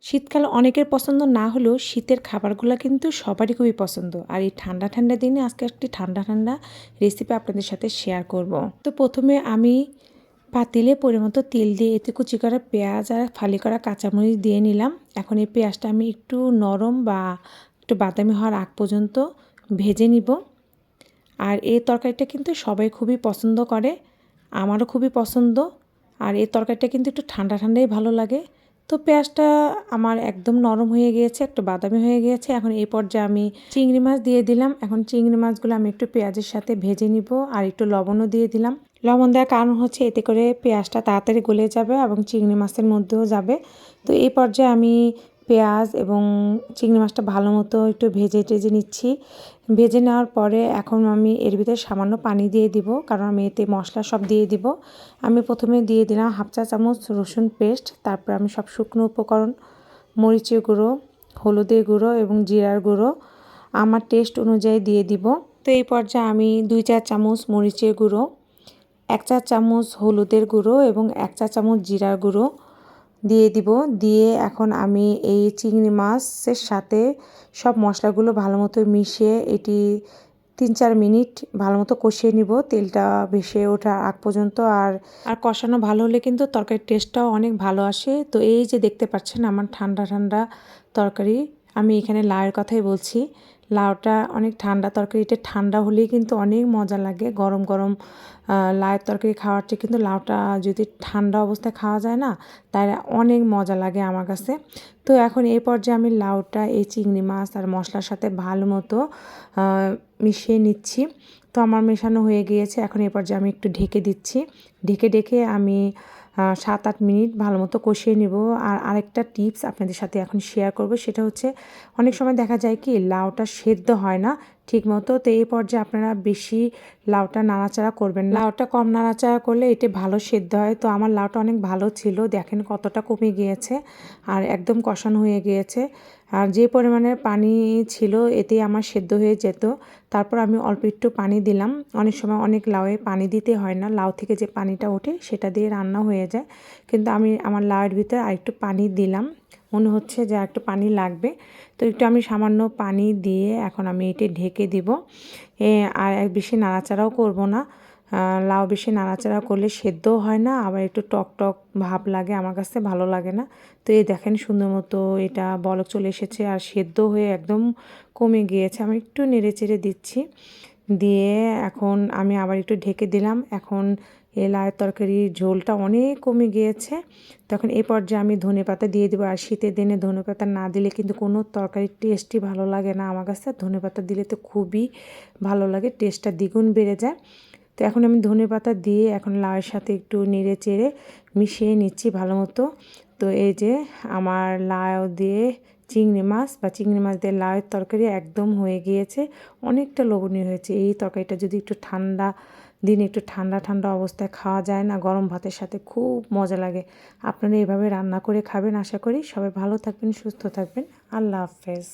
শীতকাল অনেকের পছন্দ না হলেও শীতের খাবারগুলো কিন্তু সবারই খুবই পছন্দ। আর এই ঠান্ডা ঠান্ডা দিনে আজকে একটি ঠান্ডা ঠান্ডা রেসিপি আপনাদের সাথে শেয়ার করব। তো প্রথমে আমি পাতিলে পরিমতো তেল দিয়ে এতে কুচি করা পেঁয়াজ আর ফালি করা কাঁচামরিচ দিয়ে নিলাম। এখন এই পেঁয়াজটা আমি একটু নরম বা একটু বাদামি হওয়ার আগ পর্যন্ত ভেজে নিব। আর এই তরকারিটা কিন্তু সবাই খুবই পছন্দ করে, আমারও খুবই পছন্দ। আর এই তরকারিটা কিন্তু একটু ঠান্ডা ঠান্ডাই ভালো লাগে। তো পেঁয়াজটা আমার একদম নরম হয়ে গিয়েছে, একটু বাদামি হয়ে গিয়েছে। এখন এই পর্যায়ে আমি চিংড়ি মাছ দিয়ে দিলাম। এখন চিংড়ি মাছগুলো আমি একটু পেঁয়াজের সাথে ভেজে নিব আর একটু লবণও দিয়ে দিলাম। লবণ দেওয়ার কারণ হচ্ছে এতে করে পেঁয়াজটা তাড়াতাড়ি গলে যাবে এবং চিংড়ি মাছের মধ্যেও যাবে। তো এই পর্যায়ে আমি পেঁয়াজ এবং চিংড়ি মাছটা ভালো মতো একটু ভেজে টেজে নিচ্ছি। ভেজে নেওয়ার পরে এখন আমি এর ভিতরে সামান্য পানি দিয়ে দিব, কারণ আমি এতে মশলা সব দিয়ে দিব। আমি প্রথমে দিয়ে দিলাম হাফ চা চামচ রসুন পেস্ট, তারপর আমি সব শুকনো উপকরণ মরিচের গুঁড়ো, হলুদের গুঁড়ো এবং জিরার গুঁড়ো আমার টেস্ট অনুযায়ী দিয়ে দিব। তো এই পর্যায়ে আমি 2-4 চামচ মরিচের গুঁড়ো, 1 চা চামচ হলুদের গুঁড়ো এবং 1 চা চামচ জিরার গুঁড়ো দিয়ে দিব। দিয়ে এখন আমি এই চিংড়ি মাছের সাথে সব মশলাগুলো ভালো মতো মিশিয়ে এটি 3-4 মিনিট ভালো মতো কষিয়ে নিব, তেলটা ভেসে ওঠার আগ পর্যন্ত। আর কষানো ভালো হলে কিন্তু তরকারির টেস্টটাও অনেক ভালো আসে। তো এই যে দেখতে পাচ্ছেন আমার ঠান্ডা ঠান্ডা তরকারি, আমি এখানে লাউয়ের কথাই বলছি। লাউটা অনেক ঠান্ডা তরকারি, এটা ঠান্ডা হলেই কিন্তু অনেক মজা লাগে। গরম গরম লাউয়ের তরকারি খাওয়ার চেয়ে কিন্তু লাউটা যদি ঠান্ডা অবস্থায় খাওয়া যায় না, তাহলে অনেক মজা লাগে আমার কাছে। তো এখন এই পর্যায়ে আমি লাউটা এই চিংড়ি মাছ আর মশলার সাথে ভালো মতো মিশিয়ে নিচ্ছি। তো আমার মেশানো হয়ে গিয়েছে। এখন এই পর্যায়ে আমি একটু ঢেকে দিচ্ছি। ঢেকে আমি 7-8 মিনিট ভালো মতো কষিয়ে নেব। আর আরেকটা টিপস আপনাদের সাথে এখন শেয়ার করব, সেটা হচ্ছে অনেক সময় দেখা যায় কি লাউটা সেদ্ধ হয় না ঠিক মতো। তো এই পর্যায়ে আপনারা বেশি লাউটা নাড়াচাড়া করবেন না। লাউটা কম নাড়াচাড়া করলে এটি ভালো সেদ্ধ হয়। তো আমার লাউটা অনেক ভালো ছিল, দেখেন কতটা কমে গিয়েছে আর একদম কষানো হয়ে গিয়েছে। আর যে পরিমাণের পানি ছিল এতেই আমার সেদ্ধ হয়ে যেত। তারপর আমি অল্প একটু পানি দিলাম। অনেক সময় অনেক লাউয়ে পানি দিতে হয় না, লাউ থেকে যে পানিটা ওঠে সেটা দিয়ে রান্না হয়ে যায়। কিন্তু আমি আমার লাউয়ের ভিতরে আরেকটু পানি দিলাম, মনে হচ্ছে যে একটু পানি লাগবে। তো একটু আমি সামান্য পানি দিয়ে এখন আমি এটি ঢেকে দিব। আর বেশি নাড়াচাড়াও করব না। লাউ বেশি নাড়াচাড়া করলে সেদ্ধও হয় না, আবার একটু টক টক ভাব লাগে, আমার কাছে ভালো লাগে না। তো এই দেখেন সুন্দর মতো এটা বলক চলে এসেছে আর সেদ্ধ হয়ে একদম কমে গিয়েছে। আমি একটু নেড়েচেড়ে দিচ্ছি, দিয়ে এখন আমি আবার একটু ঢেকে দিলাম। এখন এই লাউয়ের তরকারির ঝোলটা অনেক কমে গিয়েছে। তখন এই পর্যায়ে আমি ধনেপাতা দিয়ে দেবো। আর শীতের দিনে ধনেপাতা না দিলে কিন্তু কোনো তরকারির টেস্টই ভালো লাগে না আমার কাছে। ধনেপাতা দিলে তো খুবই ভালো লাগে, টেস্টটা দ্বিগুণ বেড়ে যায়। তো এখন আমি ধনেপাতা দিয়ে এখন লাউয়ের সাথে একটু নেড়ে চেড়ে মিশিয়ে নিচ্ছি ভালো মতো। তো এই যে আমার লাউ দিয়ে চিংড়ি মাছ বা চিংড়ি মাছ দিয়ে লাউয়ের তরকারি একদম হয়ে গিয়েছে, অনেকটা লোভনীয় হয়েছে। এই তরকারিটা যদি একটু ঠান্ডা দিনে একটু ঠান্ডা ঠান্ডা অবস্থায় খাওয়া যায় না, গরম ভাতের সাথে খুব মজা লাগে। আপনারা এইভাবে রান্না করে খাবেন। আশা করি সবাই ভালো থাকবেন, সুস্থ থাকবেন। আল্লাহ হাফেজ।